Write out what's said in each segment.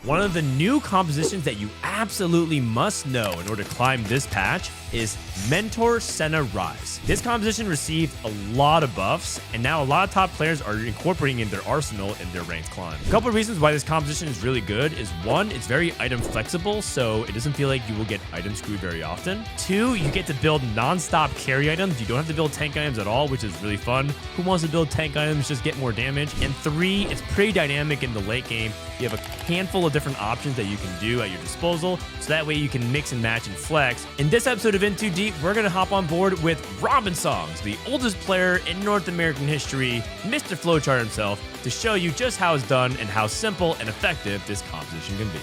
One of the new compositions that you absolutely must know in order to climb this patch is Mentor Senna Ryze. This composition received a lot of buffs, and now a lot of top players are incorporating in their arsenal in their ranked climb. A couple of reasons why this composition is really good is one, it's very item flexible, so it doesn't feel like you will get item screwed very often. Two, you get to build non-stop carry items. You don't have to build tank items at all, which is really fun. Who wants to build tank items? Just get more damage. And three, it's pretty dynamic in the late game. You have a handful of different options that you can do at your disposal, so that way you can mix and match and flex. In this episode of In Too Deep, we're going to hop on board with Robinsongz, the oldest player in North American history, Mr. Flowchart himself, to show you just how it's done and how simple and effective this composition can be.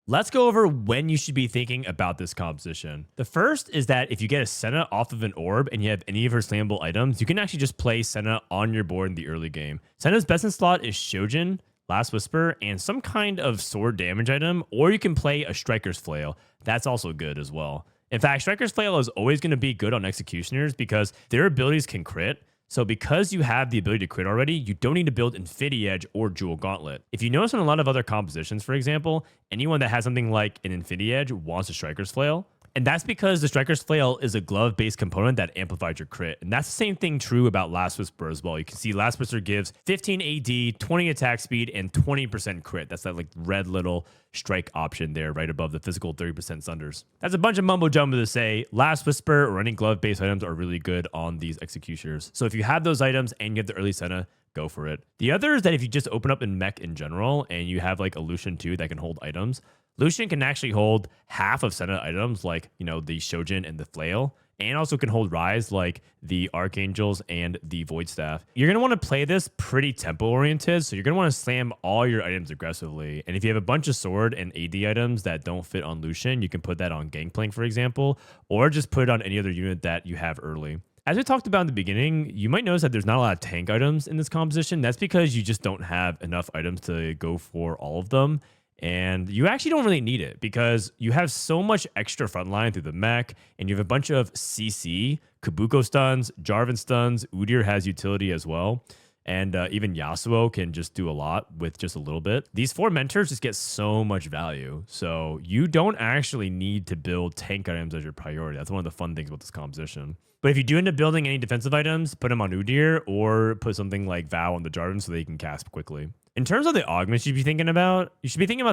Let's go over when you should be thinking about this composition. The first is that if you get a Senna off of an orb and you have any of her slammable items, you can actually just play Senna on your board in the early game. Senna's best in slot is Shojin, Last Whisper, and some kind of sword damage item, or you can play a Striker's Flail. That's also good as well. In fact, Striker's Flail is always going to be good on Executioners because their abilities can crit. So because you have the ability to crit already, you don't need to build Infinity Edge or Jewel Gauntlet. If you notice in a lot of other compositions, for example, anyone that has something like an Infinity Edge wants a Striker's Flail. And that's because the Striker's Flail is a glove-based component that amplifies your crit. And that's the same thing true about Last Whisper as well. You can see Last Whisper gives 15 AD, 20 attack speed, and 20% crit. That's that like red little strike option there right above the physical 30% sunders. That's a bunch of mumbo jumbo to say Last Whisper or any glove-based items are really good on these executioners. So if you have those items and you have the early Senna, go for it. The other is that if you just open up in mech in general and you have like a Lucian too that can hold items, Lucian can actually hold half of Senna items like, you know, the Shojin and the Flail, and also can hold Ryze like the Archangels and the Void Staff. You're going to want to play this pretty tempo oriented, so you're going to want to slam all your items aggressively. And if you have a bunch of sword and AD items that don't fit on Lucian, you can put that on Gangplank, for example, or just put it on any other unit that you have early. As we talked about in the beginning, you might notice that there's not a lot of tank items in this composition. That's because you just don't have enough items to go for all of them. And you actually don't really need it because you have so much extra frontline through the mech, and you have a bunch of CC, Kabuko stuns, Jarvan stuns, Udyr has utility as well, and even Yasuo can just do a lot with just a little bit. These four mentors just get so much value, so you don't actually need to build tank items as your priority. That's one of the fun things about this composition. But if you do end up building any defensive items, put them on Udyr or put something like Vow on the Jarvan so they can cast quickly. In terms of the augments you should be thinking about,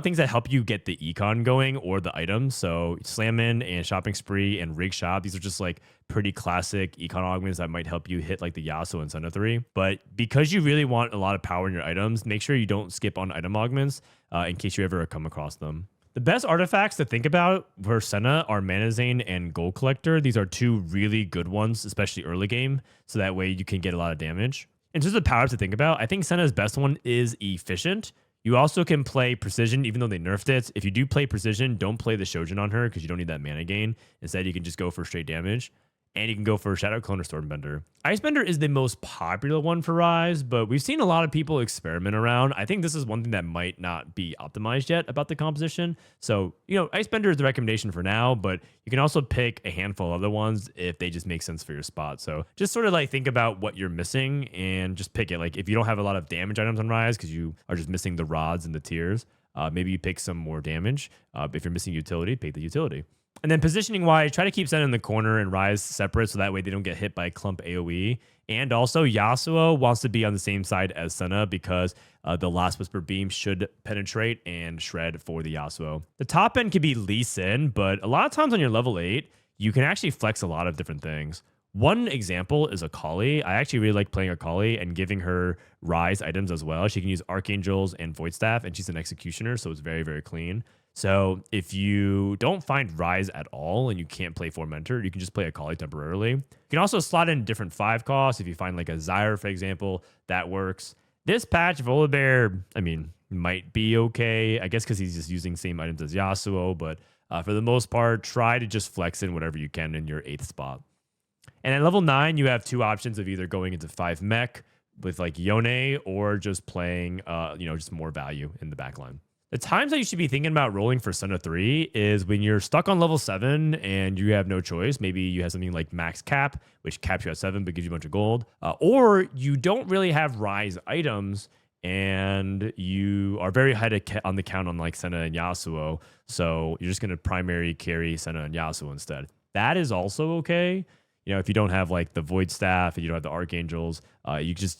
things that help you get the econ going or the items. So Slam In and Shopping Spree and Rig Shop, these are just like pretty classic econ augments that might help you hit like the Yasuo and Senna 3. But because you really want a lot of power in your items, make sure you don't skip on item augments in case you ever come across them. The best artifacts to think about for Senna are Mana Zane and Gold Collector. These are two really good ones, especially early game, so that way you can get a lot of damage. In terms of power to think about, I think Senna's best one is Efficient. You also can play Precision, even though they nerfed it. If you do play Precision, don't play the Shojin on her because you don't need that mana gain. Instead, you can just go for straight damage. And you can go for Shadow Clone or Stormbender. Icebender is the most popular one for Ryze, but we've seen a lot of people experiment around. I think this is one thing that might not be optimized yet about the composition. So, you know, Icebender is the recommendation for now, but you can also pick a handful of other ones if they just make sense for your spot. So just sort of like think about what you're missing and just pick it. Like if you don't have a lot of damage items on Ryze because you are just missing the rods and the tiers, maybe you pick some more damage. If you're missing utility, pick the utility. And then positioning wise, try to keep Senna in the corner and Ryze separate so that way they don't get hit by clump AoE. And also Yasuo wants to be on the same side as Senna because the Last Whisper beam should penetrate and shred for the Yasuo. The top end could be Lee Sin, but a lot of times on your level 8, you can actually flex a lot of different things. One example is Akali. I actually really like playing Akali and giving her Ryze items as well. She can use Archangels and Void Staff, and she's an executioner, so it's very, very clean. So if you don't find Ryze at all and you can't play 4 Mentor, you can just play Akali temporarily. You can also slot in different 5 costs. If you find like a Zyre, for example, that works. This patch, Volibear, I mean, might be okay, I guess because he's just using same items as Yasuo, but for the most part, try to just flex in whatever you can in your 8th spot. And at level 9, you have 2 options of either going into 5 mech with like Yone or just playing, just more value in the backline. The times that you should be thinking about rolling for Senna 3 is when you're stuck on level 7 and you have no choice. Maybe you have something like Max Cap, which caps you at 7 but gives you a bunch of gold. Or you don't really have Ryze items and you are very high on the count on like Senna and Yasuo. So you're just going to primary carry Senna and Yasuo instead. That is also okay. You know, if you don't have like the Void Staff and you don't have the Archangels, you just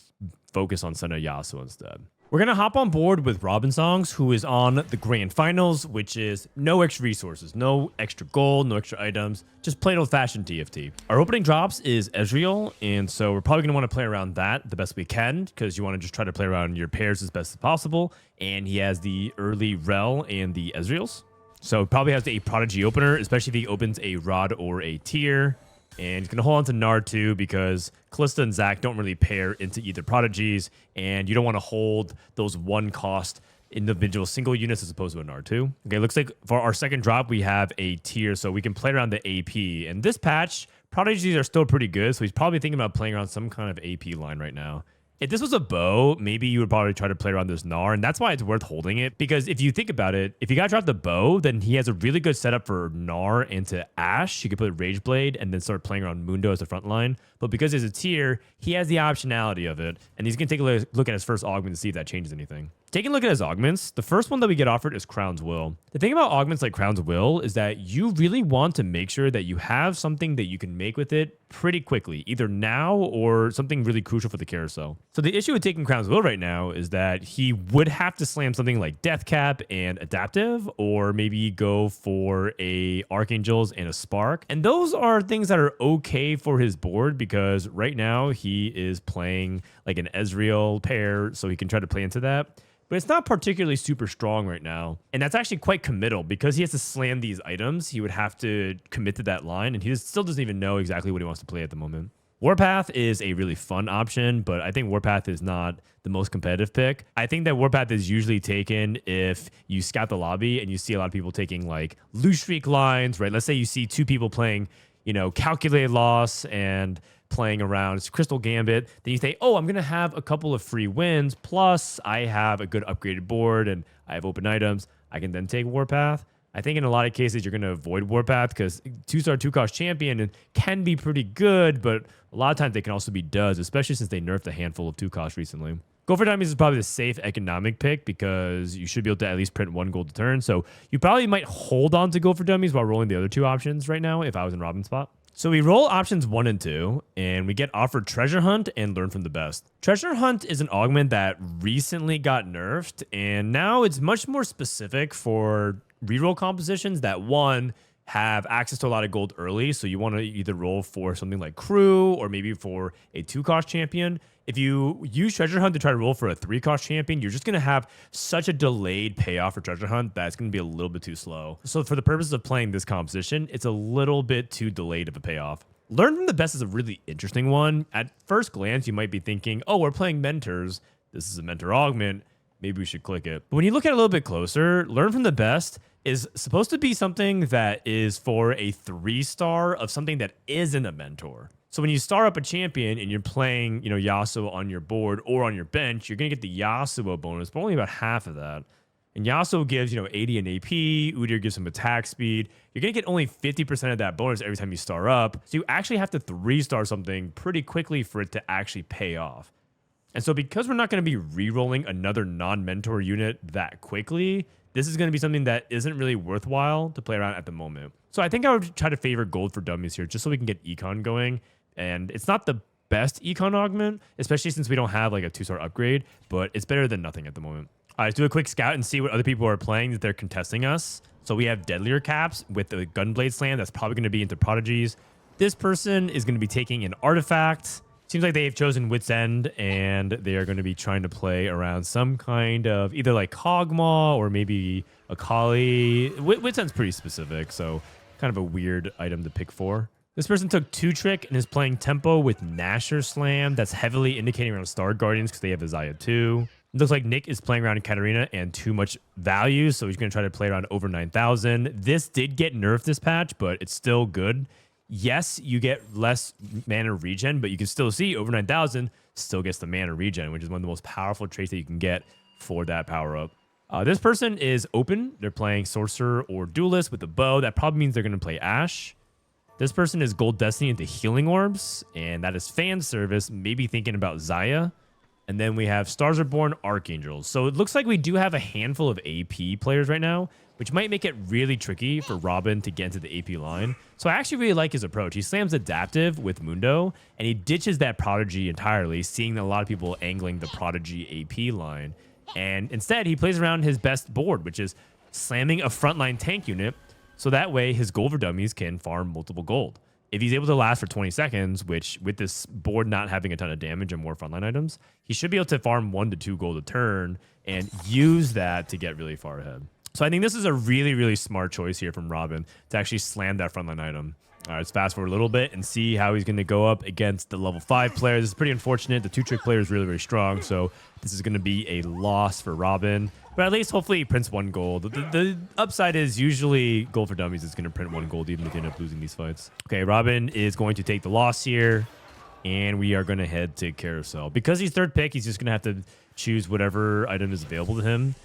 focus on Senna Yasuo instead. We're going to hop on board with Robinsongz, who is on the Grand Finals, which is no extra resources, no extra gold, no extra items, just plain old-fashioned TFT. Our opening drops is Ezreal, and so we're probably going to want to play around that the best we can, because you want to just try to play around your pairs as best as possible, and he has the early Rel and the Ezreals. So probably has a Prodigy opener, especially if he opens a Rod or a Tier. And he's going to hold on to Gnar too, because Kalista and Zac don't really pair into either Prodigies, and you don't want to hold those one cost individual single units as opposed to a Gnar too. Okay, looks like for our second drop, we have a Tier, so we can play around the AP. And this patch, Prodigies are still pretty good, so he's probably thinking about playing around some kind of AP line right now. If this was a bow, maybe you would probably try to play around this Gnar, and that's why it's worth holding it. Because if you think about it, if you got to drop the bow, then he has a really good setup for Gnar into Ashe. You could put Rage Blade and then start playing around Mundo as the front line. But because there's a Tier, he has the optionality of it, and he's going to take a look at his first augment to see if that changes anything. Taking a look at his augments, the first one that we get offered is Crown's Will. The thing about augments like Crown's Will is that you really want to make sure that you have something that you can make with it pretty quickly, either now or something really crucial for the carousel. So the issue with taking Crown's Will right now is that he would have to slam something like Death Cap and Adaptive, or maybe go for a Archangels and a Spark. And those are things that are okay for his board, because right now he is playing like an Ezreal pair, so he can try to play into that. But it's not particularly super strong right now. And that's actually quite committal, because he has to slam these items. He would have to commit to that line, and he still doesn't even know exactly what he wants to play at the moment. Warpath is a really fun option, but I think Warpath is not the most competitive pick. I think that Warpath is usually taken if you scout the lobby and you see a lot of people taking like loose streak lines, right? Let's say you see two people playing, you know, calculated loss and playing around Crystal Gambit, then you say, oh, I'm going to have a couple of free wins, plus I have a good upgraded board and I have open items. I can then take Warpath. I think in a lot of cases, you're going to avoid Warpath, because 2-star 2-cost champion can be pretty good, but a lot of times they can also be duds, especially since they nerfed a handful of 2-cost recently. Go for Dummies is probably the safe economic pick, because you should be able to at least print 1 gold a turn. So you probably might hold on to Go for Dummies while rolling the other 2 options right now if I was in Robin's spot. So we roll options 1 and 2, and we get offered Treasure Hunt and Learn from the Best. Treasure Hunt is an augment that recently got nerfed, and now it's much more specific for reroll compositions that, one, have access to a lot of gold early. So you want to either roll for something like Crew or maybe for a 2-cost champion. If you use Treasure Hunt to try to roll for a 3-cost champion, you're just going to have such a delayed payoff for Treasure Hunt that it's going to be a little bit too slow. So for the purposes of playing this composition, it's a little bit too delayed of a payoff. Learn from the Best is a really interesting one. At first glance, you might be thinking, oh, we're playing Mentors. This is a Mentor augment. Maybe we should click it. But when you look at it a little bit closer, Learn from the Best is supposed to be something that is for a 3-star of something that isn't a Mentor. So when you star up a champion and you're playing, you know, Yasuo on your board or on your bench, you're going to get the Yasuo bonus, but only about half of that. And Yasuo gives, you know, 80 in AP. Udyr gives some attack speed. You're going to get only 50% of that bonus every time you star up. So you actually have to 3-star something pretty quickly for it to actually pay off. And so because we're not going to be re-rolling another non-mentor unit that quickly, this is going to be something that isn't really worthwhile to play around at the moment. So I think I would try to favor gold for dummies here, just so we can get econ going. And it's not the best econ augment, especially since we don't have like a 2-star upgrade, but it's better than nothing at the moment. All right, let's do a quick scout and see what other people are playing that they're contesting us. So we have Deadlier Caps with the Gunblade Slam. That's probably going to be into Prodigies. This person is going to be taking an Artifact. Seems like they've chosen Wit's End, and they are going to be trying to play around some kind of either like Kog'Maw or maybe a Kali. Wit's End's pretty specific, so kind of a weird item to pick for. This person took 2-Trick and is playing Tempo with Nasher Slam. That's heavily indicating around Star Guardians because they have Isaiah 2. It looks like Nick is playing around Katarina and too much value, so he's going to try to play around over 9,000. This did get nerfed this patch, but it's still good. Yes, you get less mana regen, but you can still see over 9,000 still gets the mana regen, which is one of the most powerful traits that you can get for that power-up. This person is open. They're playing Sorcerer or Duelist with a bow. That probably means they're going to play Ashe. This person is Gold Destiny into Healing Orbs, and that is fan service, maybe thinking about Xayah. And then we have Stars Are Born Archangels. So it looks like we do have a handful of AP players right now, which might make it really tricky for Robin to get into the AP line. So I actually really like his approach. He slams Adaptive with Mundo, and he ditches that Prodigy entirely, seeing a lot of people angling the Prodigy AP line. And instead, he plays around his best board, which is slamming a frontline tank unit, so that way his gold for dummies can farm multiple gold. If he's able to last for 20 seconds, which with this board not having a ton of damage and more frontline items, he should be able to farm 1 to 2 gold a turn and use that to get really far ahead. So I think this is a really, really smart choice here from Robin to actually slam that frontline item. All right, let's fast forward a little bit and see how he's going to go up against the level 5 player. This is pretty unfortunate. The 2-trick player is really, really strong, so this is going to be a loss for Robin. But at least hopefully he prints 1 gold. The upside is usually gold for dummies is going to print 1 gold even if you end up losing these fights. Okay, Robin is going to take the loss here, and we are going to head to Carousel. Because he's third pick, he's just going to have to choose whatever item is available to him.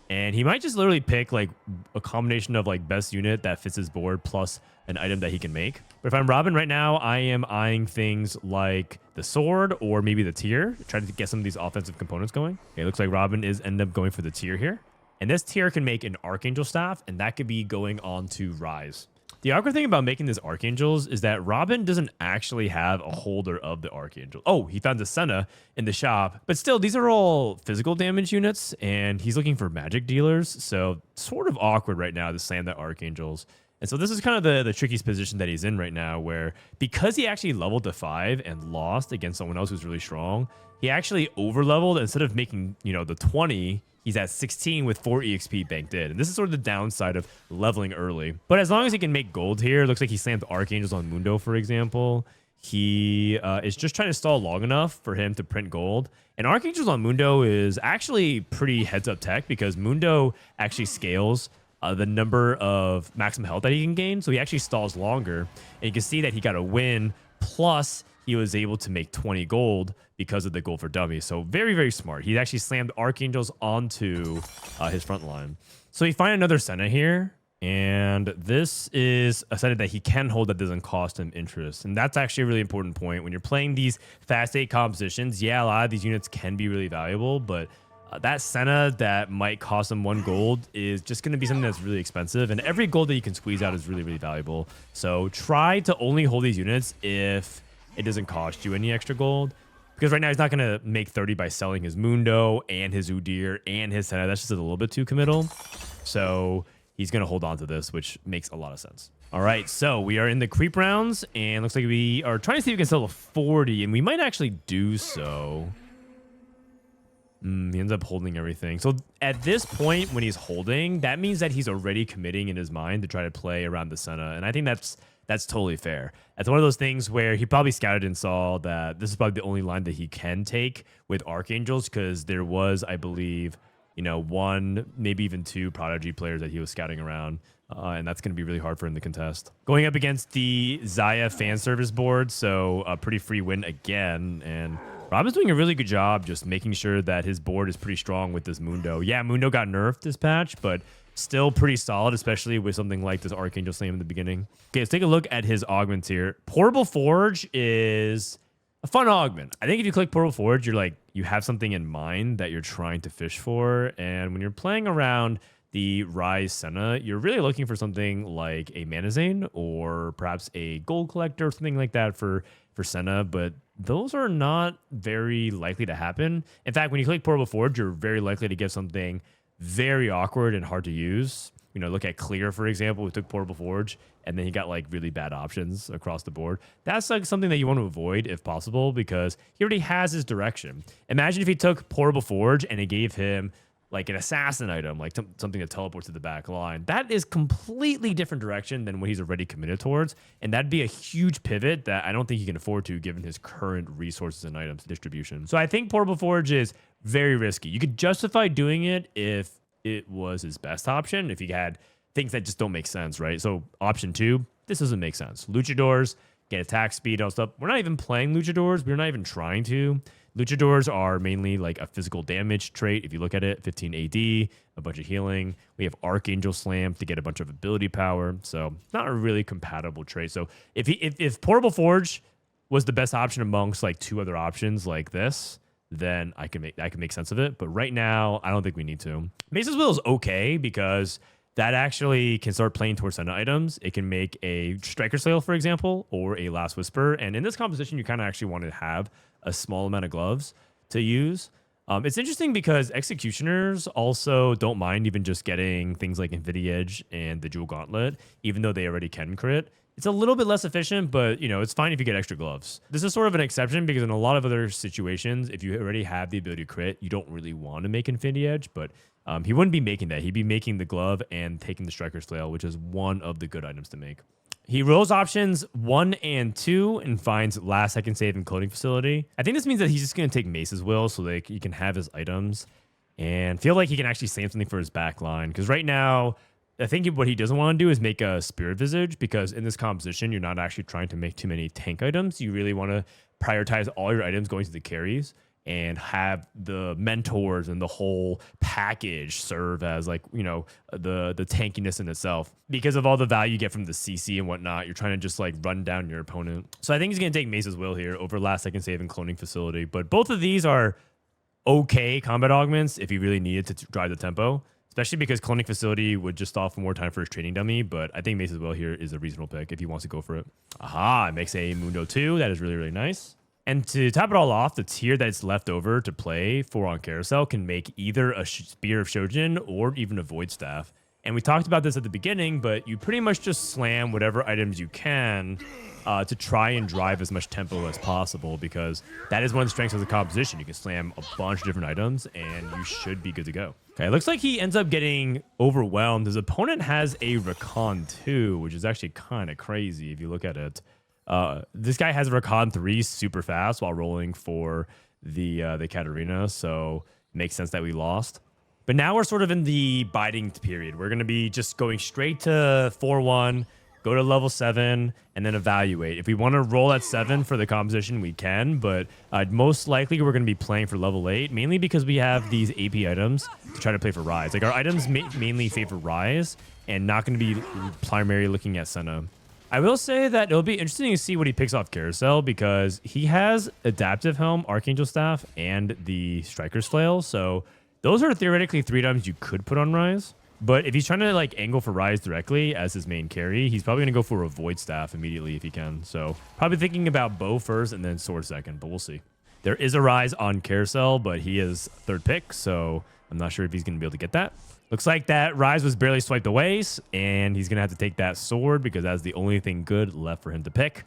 And he might just literally pick like a combination of like best unit that fits his board plus an item that he can make. But if I'm Robin right now, I am eyeing things like the sword or maybe the tier, try to get some of these offensive components going. Okay, it looks like Robin is end up going for the tier here. And this tier can make an Archangel staff, and that could be going on to Ryze. The awkward thing about making this Archangels is that Robin doesn't actually have a holder of the Archangel. Oh, he found a Senna in the shop, but still, these are all physical damage units, and he's looking for magic dealers, so sort of awkward right now to slam that Archangels. And so this is kind of the trickiest position that he's in right now, where because he actually leveled to 5 and lost against someone else who's really strong, he actually over-leveled. Instead of making, you know, the 20, he's at 16 with 4 EXP banked in. And this is sort of the downside of leveling early. But as long as he can make gold here, it looks like he slammed Archangels on Mundo, for example. He is just trying to stall long enough for him to print gold. And Archangels on Mundo is actually pretty heads-up tech because Mundo actually scales the number of maximum health that he can gain. So he actually stalls longer. And you can see that he got a win, plus he was able to make 20 gold because of the gold for dummies. So very, very smart. He actually slammed Archangels onto his front line. So he find another Senna here. And this is a Senna that he can hold that doesn't cost him interest. And that's actually a really important point. When you're playing these fast 8 compositions, yeah, a lot of these units can be really valuable, but that Senna that might cost him 1 gold is just going to be something that's really expensive. And every gold that you can squeeze out is really, really valuable. So try to only hold these units if it doesn't cost you any extra gold. Because right now he's not going to make 30 by selling his Mundo and his Udyr and his Senna. That's just a little bit too committal. So he's going to hold on to this, which makes a lot of sense. All right, so we are in the creep rounds, and looks like we are trying to see if we can sell a 40, and we might actually do so. He ends up holding everything. So at this point, when he's holding, that means that he's already committing in his mind to try to play around the Senna, and I think that's totally fair. That's one of those things where he probably scouted and saw that this is probably the only line that he can take with Archangels, because there was, I believe, you know, 1, maybe even 2 Prodigy players that he was scouting around. And that's going to be really hard for him to contest. Going up against the Xayah fan service board, so a pretty free win again. And Rob is doing a really good job just making sure that his board is pretty strong with this Mundo. Yeah, Mundo got nerfed this patch, but still pretty solid, especially with something like this Archangel Slam in the beginning. Okay, let's take a look at his augments here. Portable Forge is a fun augment. I think if you click Portable Forge, you're like, you have something in mind that you're trying to fish for. And when you're playing around the Ryze Senna, you're really looking for something like a Mana Zane or perhaps a Gold Collector or something like that for Senna, but those are not very likely to happen. In fact, when you click Portable Forge, you're very likely to get something very awkward and hard to use. You know, look at Clear, for example, who took Portable Forge, and then he got like really bad options across the board. That's like something that you want to avoid if possible, because he already has his direction. Imagine if he took Portable Forge and it gave him like an assassin item, like something to teleport to the back line. That is completely different direction than what he's already committed towards. And that'd be a huge pivot that I don't think he can afford to, given his current resources and items distribution. So I think Portable Forge is very risky. You could justify doing it if it was his best option, if he had things that just don't make sense, right? So option 2, this doesn't make sense. Luchadors, get attack speed, all stuff. We're not even playing Luchadors. We're not even trying to. Luchadors are mainly like a physical damage trait. If you look at it, 15 AD, a bunch of healing. We have Archangel Slam to get a bunch of ability power. So not a really compatible trait. So if Portable Forge was the best option amongst like 2 other options like this, then I can make sense of it. But right now, I don't think we need to. Mace's Will is okay because that actually can start playing towards Senna items. It can make a Striker Slail, for example, or a Last Whisper. And in this composition, you kind of actually want to have a small amount of gloves to use. It's interesting because Executioners also don't mind even just getting things like Infinity Edge and the Jewel Gauntlet, even though they already can crit. It's a little bit less efficient, but it's fine if you get extra gloves. This is sort of an exception because in a lot of other situations, if you already have the ability to crit, you don't really want to make Infinity Edge, but he wouldn't be making that. He'd be making the glove and taking the Striker's Flail, which is one of the good items to make. He rolls options 1 and 2 and finds last second save and clothing facility. I think this means that he's just going to take Mace's Will so like he can have his items and feel like he can actually slam something for his back line. Because right now, I think what he doesn't want to do is make a Spirit Visage, because in this composition, you're not actually trying to make too many tank items. You really want to prioritize all your items going to the carries and have the mentors and the whole package serve as like, the tankiness in itself. Because of all the value you get from the CC and whatnot, you're trying to just like run down your opponent. So I think he's going to take Mace's Will here over last second save and cloning facility. But both of these are okay combat augments if you really needed to drive the tempo, especially because cloning facility would just offer more time for his trading dummy. But I think Mace's Will here is a reasonable pick if he wants to go for it. Aha, it makes a Mundo 2. That is really, really nice. And to top it all off, the tier that's left over to play for on Carousel can make either a Spear of Shojin or even a Void Staff. And we talked about this at the beginning, but you pretty much just slam whatever items you can to try and drive as much tempo as possible, because that is one of the strengths of the composition. You can slam a bunch of different items and you should be good to go. Okay, it looks like he ends up getting overwhelmed. His opponent has a Rakan 2, which is actually kind of crazy if you look at it. This guy has Rakan 3 super fast while rolling for the Katarina, so it makes sense that we lost. But now we're sort of in the biting period. We're going to be just going straight to 4-1, go to level 7, and then evaluate. If we want to roll at 7 for the composition, we can, but most likely we're going to be playing for level 8, mainly because we have these AP items to try to play for Ryze. Like, our items mainly favor Ryze and not going to be primarily looking at Senna. I will say that it'll be interesting to see what he picks off Carousel, because he has Adaptive Helm, Archangel Staff, and the Striker's Flail. So those are theoretically 3 items you could put on Ryze. But if he's trying to like angle for Ryze directly as his main carry, he's probably going to go for a Void Staff immediately if he can. So probably thinking about Bow first and then Sword second, but we'll see. There is a Ryze on Carousel, but he is 3rd pick, so I'm not sure if he's going to be able to get that. Looks like that Ryze was barely swiped away, and he's going to have to take that sword because that's the only thing good left for him to pick.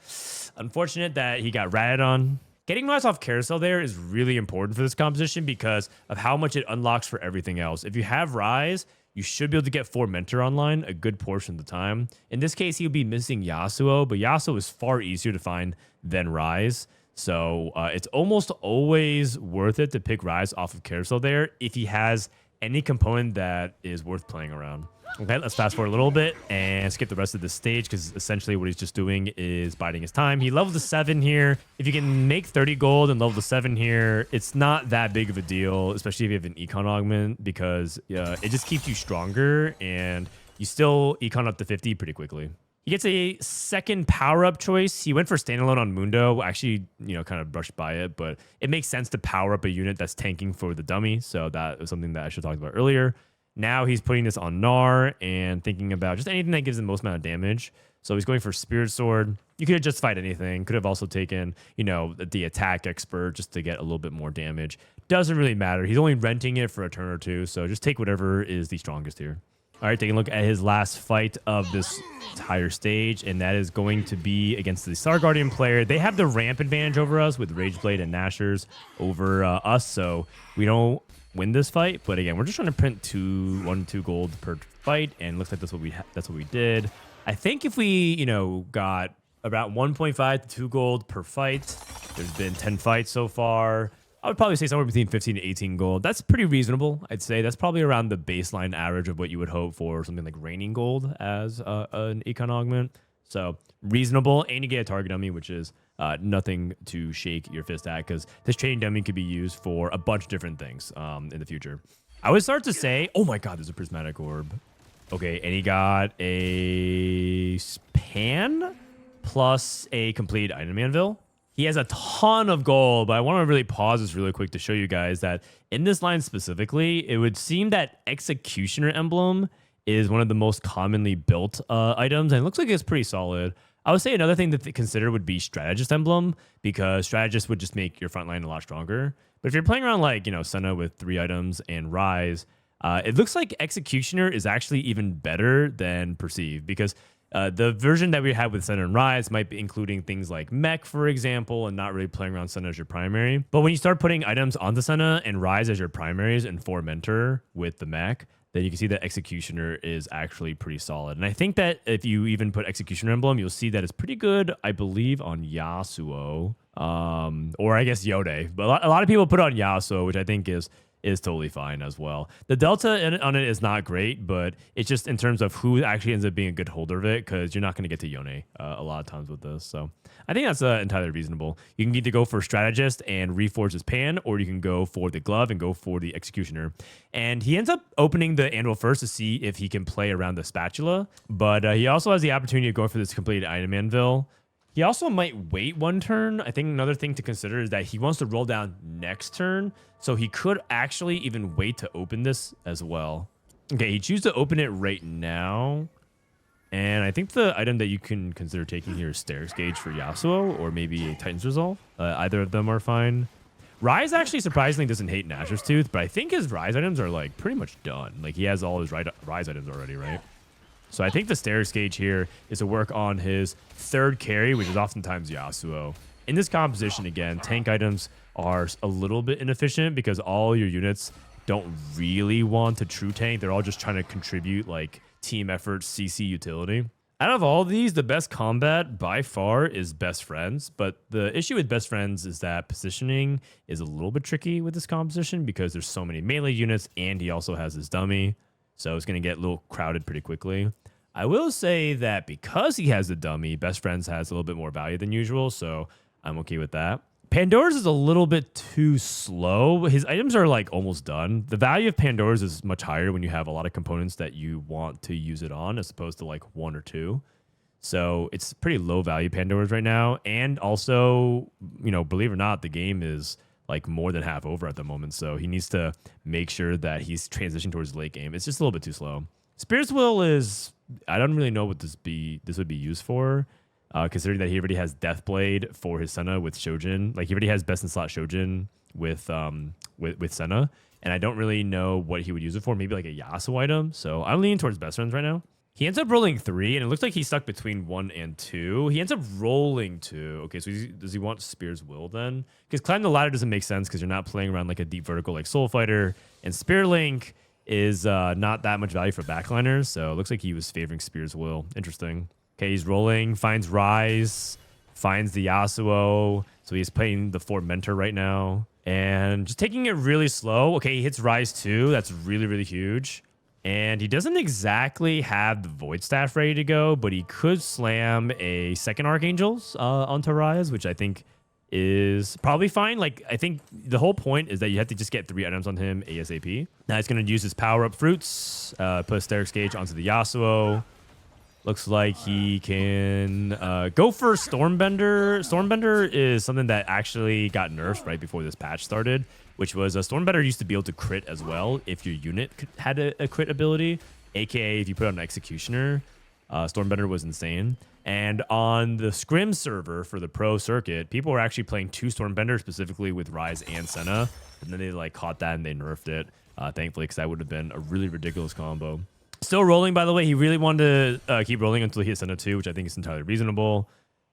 Unfortunate that he got ratted on. Getting Ryze off Carousel there is really important for this composition because of how much it unlocks for everything else. If you have Ryze, you should be able to get 4 Mentor online a good portion of the time. In this case, he'll be missing Yasuo, but Yasuo is far easier to find than Ryze. So it's almost always worth it to pick Ryze off of Carousel there if he has any component that is worth playing around. Okay, let's fast forward a little bit and skip the rest of this stage, because essentially what he's just doing is biding his time. He leveled to 7 here. If you can make 30 gold and level to 7 here, it's not that big of a deal, especially if you have an econ augment, because it just keeps you stronger and you still econ up to 50 pretty quickly. He gets a second power-up choice. He went for standalone on Mundo. Actually, kind of brushed by it, but it makes sense to power up a unit that's tanking for the dummy. So that was something that I should have talked about earlier. Now he's putting this on Gnar and thinking about just anything that gives the most amount of damage. So he's going for Spirit Sword. You could have justified anything. Could have also taken, the attack expert just to get a little bit more damage. Doesn't really matter. He's only renting it for a turn or two. So just take whatever is the strongest here. All right, taking a look at his last fight of this entire stage, and that is going to be against the Star Guardian player. They have the ramp advantage over us with Rageblade and Nashers over us, so we don't win this fight. But again, we're just trying to print 1-2 gold per fight, and looks like that's what we did. I think if we, got about 1.5 to 2 gold per fight, there's been 10 fights so far. I would probably say somewhere between 15 to 18 gold. That's pretty reasonable, I'd say. That's probably around the baseline average of what you would hope for something like Raining Gold as an econ augment. So reasonable, and you get a target dummy, which is nothing to shake your fist at, because this trading dummy could be used for a bunch of different things in the future. I would start to say, oh my god, there's a Prismatic Orb. Okay, and he got a Pan plus a complete item anvil. He has a ton of gold, but I want to really pause this really quick to show you guys that in this line specifically, it would seem that Executioner emblem is one of the most commonly built items, and it looks like it's pretty solid. I would say another thing to consider would be Strategist emblem, because Strategist would just make your front line a lot stronger. But if you're playing around like, Senna with 3 items and Ryze, it looks like Executioner is actually even better than Perceive, because the version that we had with Senna and Ryze might be including things like Mech, for example, and not really playing around Senna as your primary. But when you start putting items onto Senna and Ryze as your primaries and 4 Mentor with the Mech, then you can see that Executioner is actually pretty solid. And I think that if you even put Executioner emblem, you'll see that it's pretty good, I believe, on Yasuo, or I guess Yode. But a lot of people put on Yasuo, which I think is totally fine as well. The delta on it is not great, but it's just in terms of who actually ends up being a good holder of it, because you're not going to get to Yone a lot of times with this. So I think that's entirely reasonable. You can either go for Strategist and reforge his pan, or you can go for the glove and go for the Executioner. And he ends up opening the anvil first to see if he can play around the spatula, but he also has the opportunity to go for this completed item anvil. He also might wait 1 turn. I think another thing to consider is that he wants to roll down next turn, so he could actually even wait to open this as well. Okay, he chooses to open it right now. And I think the item that you can consider taking here is Stairs Gauge for Yasuo, or maybe a Titan's Resolve. Either of them are fine. Ryze actually surprisingly doesn't hate Nashor's Tooth, but I think his Ryze items are like pretty much done. Like he has all his Ryze items already, right? So I think the Stairs Gauge here is to work on his 3rd carry, which is oftentimes Yasuo. In this composition, again, tank items are a little bit inefficient because all your units don't really want to true tank. They're all just trying to contribute like team effort, CC utility. Out of all of these, the best combat by far is Best Friends. But the issue with Best Friends is that positioning is a little bit tricky with this composition because there's so many melee units and he also has his dummy. So it's going to get a little crowded pretty quickly. I will say that because he has the dummy, Best Friends has a little bit more value than usual, so I'm okay with that. Pandora's is a little bit too slow. His items are like almost done. The value of Pandora's is much higher when you have a lot of components that you want to use it on as opposed to like 1 or 2. So it's pretty low value Pandora's right now. And also, believe it or not, the game is like more than half over at the moment. So he needs to make sure that he's transitioning towards the late game. It's just a little bit too slow. Spirit's Will is, I don't really know what this would be used for, considering that he already has Deathblade for his Senna with Shojin. Like he already has best in slot Shojin with Senna, and I don't really know what he would use it for. Maybe like a Yasuo item. So I'm leaning towards Best Friends right now. He ends up rolling 3, and it looks like he's stuck between 1 and 2. He ends up rolling 2. Okay, so does he want Spear's Will then? Because Climb the Ladder doesn't make sense because you're not playing around like a deep vertical like Soul Fighter, and Spear Link is not that much value for backliners, so it looks like he was favoring Spear's Will. Interesting. Okay, he's rolling, finds Ryze, finds the Yasuo, so he's playing the 4 Mentor right now, and just taking it really slow. Okay, he hits Ryze 2. That's really, really huge. And he doesn't exactly have the Void Staff ready to go, but he could slam a 2nd Archangels onto Ryze, which I think is probably fine. Like, I think the whole point is that you have to just get 3 items on him ASAP. Now he's going to use his power-up fruits, put a Stairs Gauge onto the Yasuo. Looks like he can go for Stormbender. Stormbender is something that actually got nerfed right before this patch started, which was a Stormbender used to be able to crit as well if your unit had a crit ability, aka if you put on an Executioner. Stormbender was insane. And on the Scrim server for the pro circuit, people were actually playing 2 Stormbender specifically with Ryze and Senna, and then they like caught that and they nerfed it, thankfully, because that would have been a really ridiculous combo. Still rolling, by the way. He really wanted to keep rolling until he hit Senna 2, which I think is entirely reasonable.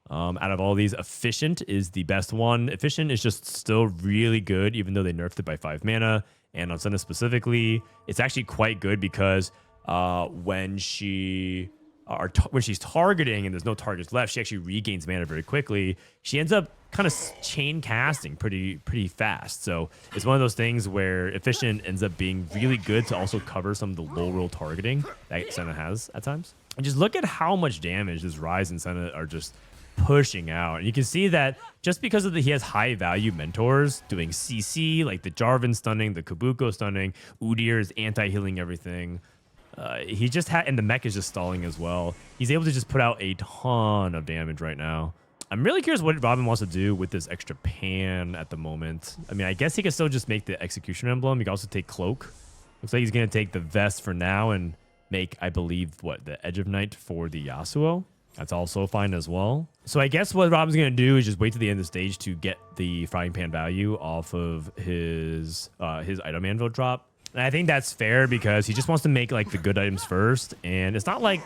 Out of all these, Efficient is the best one. Efficient is just still really good, even though they nerfed it by 5 mana. And on Senna specifically, it's actually quite good because when she's targeting and there's no targets left, she actually regains mana very quickly. She ends up kind of chain casting pretty fast. So it's one of those things where Efficient ends up being really good to also cover some of the low roll targeting that Senna has at times. And just look at how much damage this Ryze and Senna are just pushing out. And you can see that just because of he has high value mentors doing CC, like the Jarvan stunning, the Kabuko stunning, Udyr is anti-healing everything. He just had, and the mech is just stalling as well. He's able to just put out a ton of damage right now. I'm really curious what Robin wants to do with this extra pan at the moment. I mean, I guess he can still just make the execution emblem. He can also take cloak. Looks like he's going to take the vest for now and make, I believe, what, the Edge of Night for the Yasuo. That's also fine as well. So I guess what Robin's going to do is just wait to the end of the stage to get the frying pan value off of his item anvil drop. And I think that's fair because he just wants to make like the good items first. And it's not like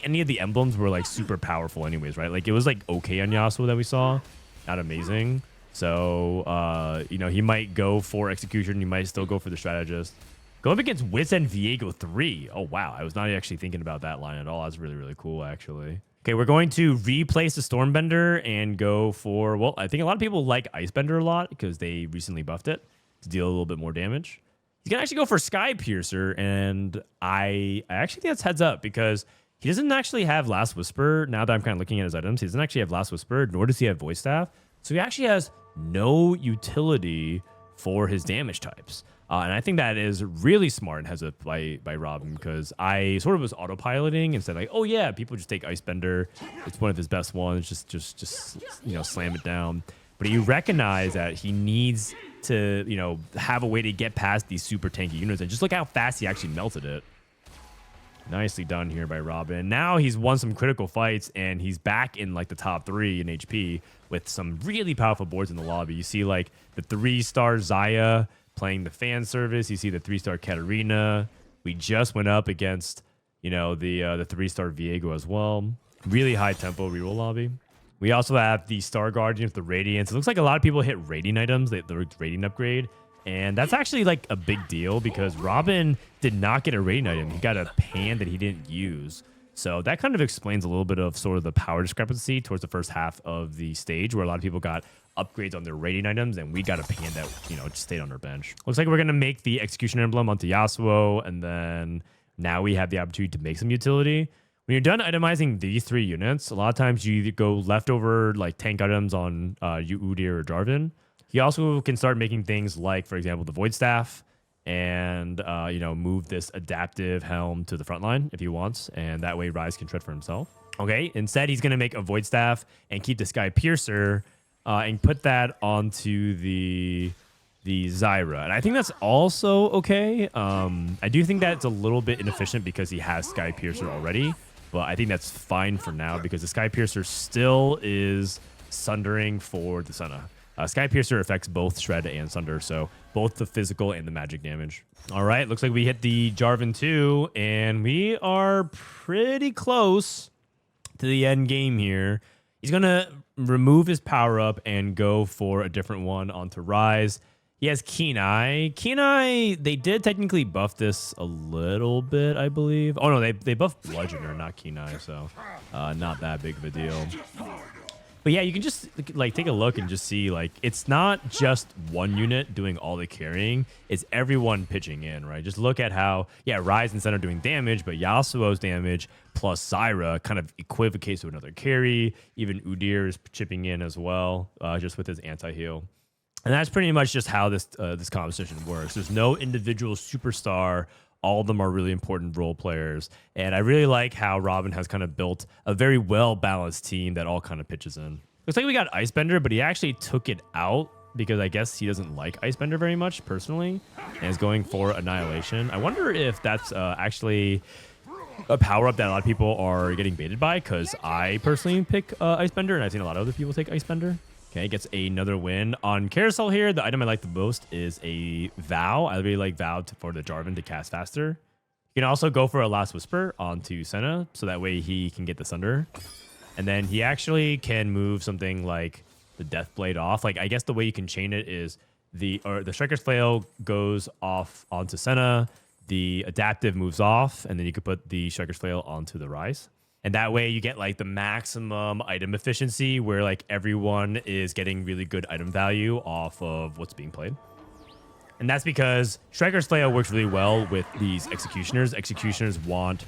any of the emblems were like super powerful anyways, right? Like it was like okay on Yasuo that we saw, not amazing. So, you know, he might go for execution. He might still go for the strategist. Going up against Wits and Viego 3. Oh, wow. I was not actually thinking about that line at all. That's really, really cool, actually. Okay, we're going to replace the Stormbender and go for, well, I think a lot of people like Icebender a lot because they recently buffed it to deal a little bit more damage. He's going to actually go for Sky Piercer, and I actually think that's heads up because he doesn't actually have Last Whisper. Now that I'm kind of looking at his items, he doesn't actually have Last Whisper, nor does he have Voice Staff. So he actually has no utility for his damage types. And I think that is really smart heads up by Robin because I sort of was autopiloting and said like, oh yeah, people just take Icebender. It's one of his best ones. Just you know, slam it down. But you recognize that he needs to, you know, have a way to get past these super tanky units. And just look how fast he actually melted it. Nicely done here by Robin. Now he's won some critical fights and he's back in like the top 3 in HP with some really powerful boards in the lobby. You see like the 3-star Xayah playing the fan service. You see the 3-star Katarina. We just went up against, you know, the 3-star Viego as well. Really high tempo reroll lobby. We also have the Star Guardian with the Radiance. It looks like a lot of people hit Radiant items, the Radiant upgrade. And that's actually like a big deal because Robin did not get a Radiant item. He got a pan that he didn't use. So that kind of explains a little bit of sort of the power discrepancy towards the first half of the stage where a lot of people got upgrades on their Radiant items and we got a pan that, you know, just stayed on our bench. Looks like we're going to make the Execution Emblem onto Yasuo, and then now we have the opportunity to make some utility. When you're done itemizing these 3 units, a lot of times you go leftover like tank items on Udyr or Jarvan. He also can start making things like, for example, the Void Staff and, you know, move this adaptive helm to the front line if he wants. And that way Ryze can tread for himself. Okay, instead he's going to make a Void Staff and keep the Sky Piercer and put that onto the Zyra. And I think that's also okay. I do think that's a little bit inefficient because he has Sky Piercer already. But I think that's fine for now because the Sky Piercer still is sundering for the Senna. Sky Piercer affects both Shred and Sunder, so both the physical and the magic damage. All right, looks like we hit the Jarvan 2, and we are pretty close to the end game here. He's going to remove his power-up and go for a different one onto Ryze. He has Keen Eye. Keen Eye, they did technically buff this a little bit, I believe. Oh, no, they buffed Bludgeoner, not Keen Eye, so not that big of a deal. But yeah, you can just like take a look and just see like it's not just one unit doing all the carrying. It's everyone pitching in, right? Just look at how, yeah, Ryze and Senna are doing damage, but Yasuo's damage plus Zyra kind of equivocates to another carry. Even Udyr is chipping in as well, just with his anti-heal. And that's pretty much just how this composition works. There's no individual superstar. All of them are really important role players. And I really like how Robin has kind of built a very well-balanced team that all kind of pitches in. Looks like we got Icebender, but he actually took it out because I guess he doesn't like Icebender very much personally and is going for Annihilation. I wonder if that's actually a power-up that a lot of people are getting baited by because I personally pick Icebender and I've seen a lot of other people take Icebender. Okay, gets another win. On Carousel here, the item I like the most is a Vow. I really like Vow for the Jarvan to cast faster. You can also go for a Last Whisper onto Senna, so that way he can get the Sunder. And then he actually can move something like the Deathblade off. Like, I guess the way you can chain it is the Striker's Flail goes off onto Senna, the Adaptive moves off, and then you could put the Striker's Flail onto the Ryze. And that way you get like the maximum item efficiency where like everyone is getting really good item value off of what's being played. And that's because Striker's Flail works really well with these Executioners. Executioners want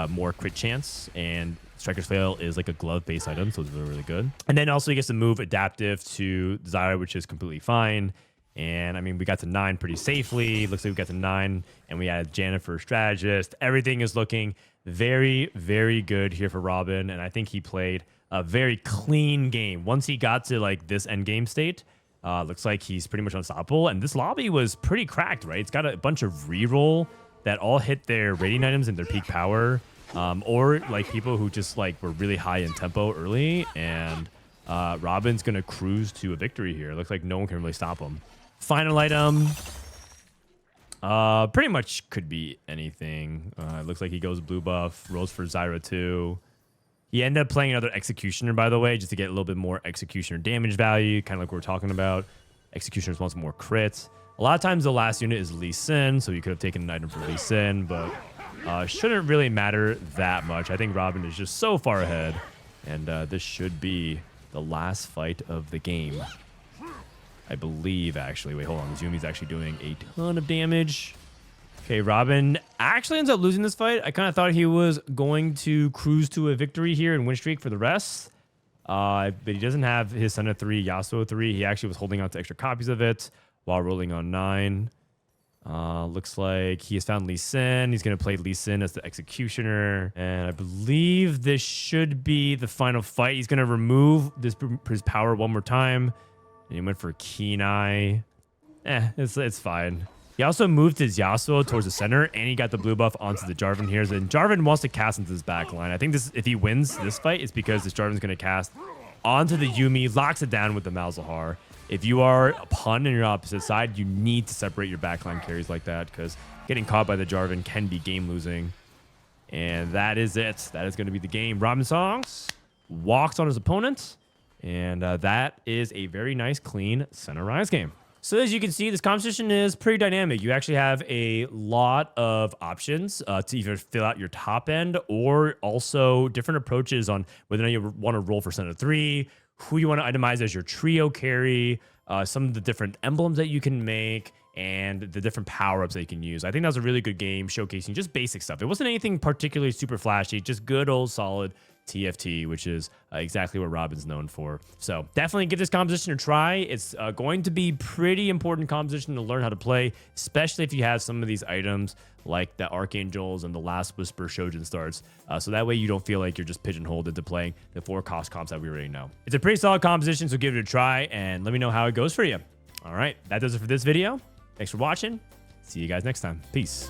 more crit chance, and Striker's Flail is like a glove-based item, so it's really, really good. And then also he gets to move Adaptive to Zyra, which is completely fine. And I mean, we got to 9 pretty safely. Looks like we got to 9, and we had Janet for Strategist. Everything is looking very, very good here for Robin. And I think he played a very clean game. Once he got to like this end game state, looks like he's pretty much unstoppable. And this lobby was pretty cracked, right? It's got a bunch of reroll that all hit their rating items and their peak power. Or like people who just like were really high in tempo early. And Robin's going to cruise to a victory here. It looks like no one can really stop him. Final item. Pretty much could be anything. It looks like he goes blue buff, rolls for Zyra 2. He ended up playing another Executioner, by the way, just to get a little bit more Executioner damage value, kind of like we were talking about. Executioners wants more crits. A lot of times the last unit is Lee Sin, so you could have taken an item for Lee Sin, but shouldn't really matter that much. I think Robin is just so far ahead, and this should be the last fight of the game. I believe, actually. Wait, hold on. Yumi's actually doing a ton of damage. Okay, Robin actually ends up losing this fight. I kind of thought he was going to cruise to a victory here and win streak for the rest. But he doesn't have his Senna 3, Yasuo 3. He actually was holding on to extra copies of it while rolling on 9. Looks like he has found Lee Sin. He's going to play Lee Sin as the Executioner. And I believe this should be the final fight. He's going to remove his power one more time. And he went for Keen Eye. It's fine. He also moved his Yasuo towards the center, and he got the blue buff onto the Jarvan here. And Jarvan wants to cast into this back line. I think if he wins this fight, it's because this Jarvan's going to cast onto the Yuumi, locks it down with the Malzahar. If you are a pun on your opposite side, you need to separate your backline carries like that, because getting caught by the Jarvan can be game losing. And that is it. That is going to be the game. Robinsongz walks on his opponent. And that is a very nice, clean Senna Ryze game. So as you can see, this competition is pretty dynamic. You actually have a lot of options to either fill out your top end or also different approaches on whether or not you want to roll for Senna 3, who you want to itemize as your trio carry, some of the different emblems that you can make, and the different power-ups that you can use. I think that was a really good game showcasing just basic stuff. It wasn't anything particularly super flashy, just good old solid TFT, which is exactly what Robin's known for. So definitely give this composition a try. It's going to be pretty important composition to learn how to play, especially if you have some of these items like the Archangels and the Last Whisper Shojin starts. So that way you don't feel like you're just pigeonholed into playing the 4 cost comps that we already know. It's a pretty solid composition, so give it a try and let me know how it goes for you. All right, that does it for this video. Thanks for watching. See you guys next time. Peace.